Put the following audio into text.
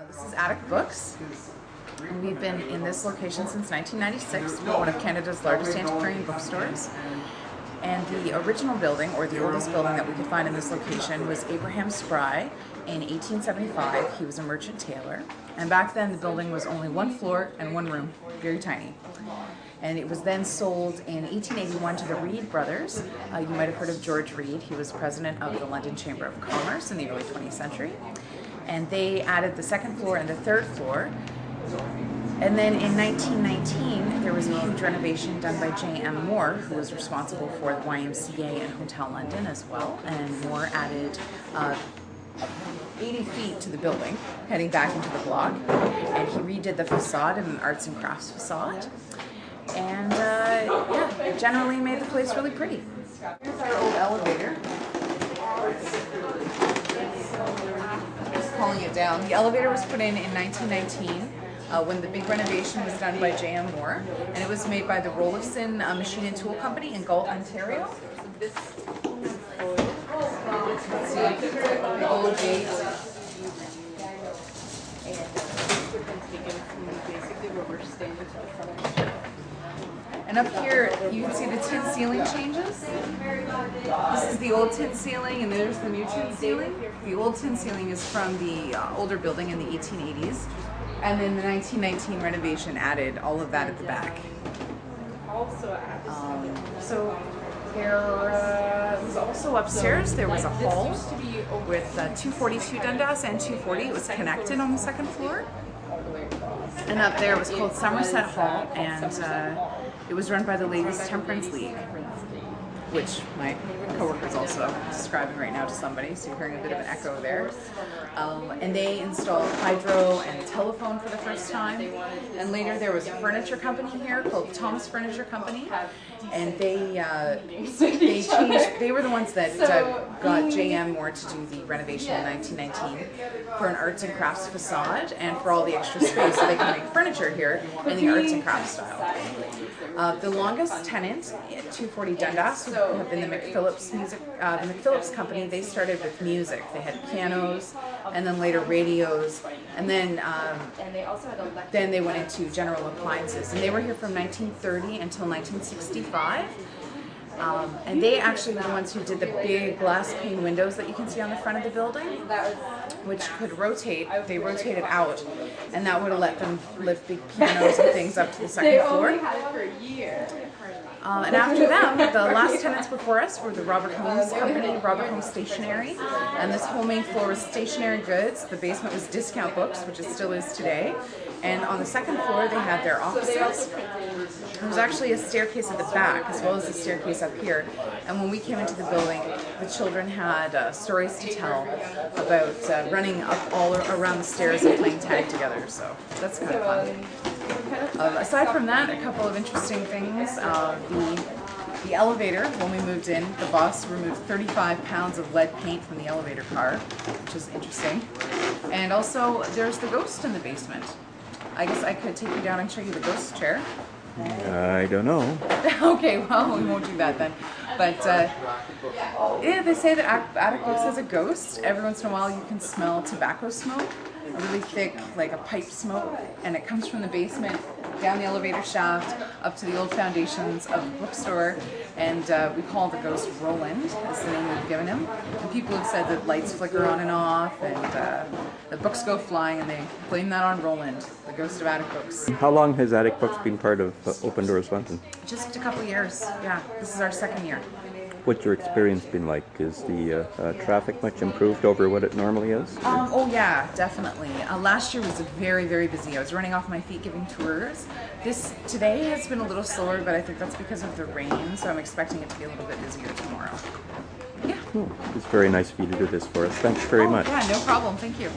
This is Attic Books, and we've been in this location since 1996. We're one of Canada's largest antiquarian bookstores. And the original building, or the oldest building that we could find in this location, was Abraham Spry in 1875. He was a merchant tailor. And back then the building was only one floor and one room, very tiny. And it was then sold in 1881 to the Reed brothers. You might have heard of George Reed. He was president of the London Chamber of Commerce in the early 20th century. And they added the second floor and the third floor. And then in 1919, there was a huge renovation done by J.M. Moore, who was responsible for the YMCA and Hotel London as well. And Moore added 80 feet to the building, heading back into the block. And he redid the facade in an arts and crafts facade. And yeah, generally made the place really pretty. Here's our old elevator. Just calling it down. The elevator was put in 1919 when the big renovation was done by J.M. Moore, and it was made by the Rollefson Machine and Tool Company in Galt, Ontario. Let's see, the old gate. And up here, you can see the tin ceiling changes. This is the old tin ceiling, and there's the new tin ceiling. The old tin ceiling is from the older building in the 1880s. And then the 1919 renovation added all of that at the back. So there was also upstairs, there was a hall with 242 Dundas and 240. It was connected on the second floor. And up there was called Somerset Hall, and it was run by the Ladies Temperance League, which my coworker is also describing right now to somebody, so you're hearing a bit of an echo there. And they installed hydro and telephone for the first time. And later there was a furniture company here called Thomas Furniture Company, and they were the ones that got J.M. Moore to do the renovation in 1919 for an arts and crafts facade and for all the extra space so they can make furniture here in the arts and crafts style. The longest tenant at 240 Dundas would have been the McPhillips the McPhillips Company. They started with music. They had pianos, and then later radios, and then they went into general appliances. And they were here from 1930 until 1965. And they actually were the ones who did the big glass pane windows that you can see on the front of the building, which could rotate. They rotated out, and that would have let them lift big pianos and things up to the second floor. And after them, the last tenants before us were the Robert Holmes Company, Robert Holmes Stationery, and this whole main floor was stationery goods. The basement was discount books, which it still is today. And on the second floor, they had their offices. There was actually a staircase at the back, as well as a staircase up here. And when we came into the building, the children had stories to tell about running up all around the stairs and playing tag together. So that's kind of fun. Aside from that, a couple of interesting things. The elevator, when we moved in, the boss removed 35 pounds of lead paint from the elevator car, which is interesting. And also, there's the ghost in the basement. I guess I could take you down and show you the ghost chair. I don't know. Okay, well, we won't do that then. But yeah, they say that Attic Books has a ghost. Every once in a while you can smell tobacco smoke, a really thick, like a pipe smoke, and it comes from the basement, down the elevator shaft, up to the old foundations of the bookstore, and we call the ghost Roland, is the name we've given him. And people have said that lights flicker on and off, and the books go flying, and they blame that on Roland, the ghost of Attic Books. How long has Attic Books been part of Open Doors London? Just a couple years, yeah. This is our second year. What's your experience been like? Is the traffic much improved over what it normally is? Oh yeah, definitely. Last year was very, very busy. I was running off my feet giving tours. Today has been a little slower, but I think that's because of the rain, so I'm expecting it to be a little bit busier tomorrow. Yeah. It's very nice of you to do this for us. Thanks very much. Yeah, no problem. Thank you.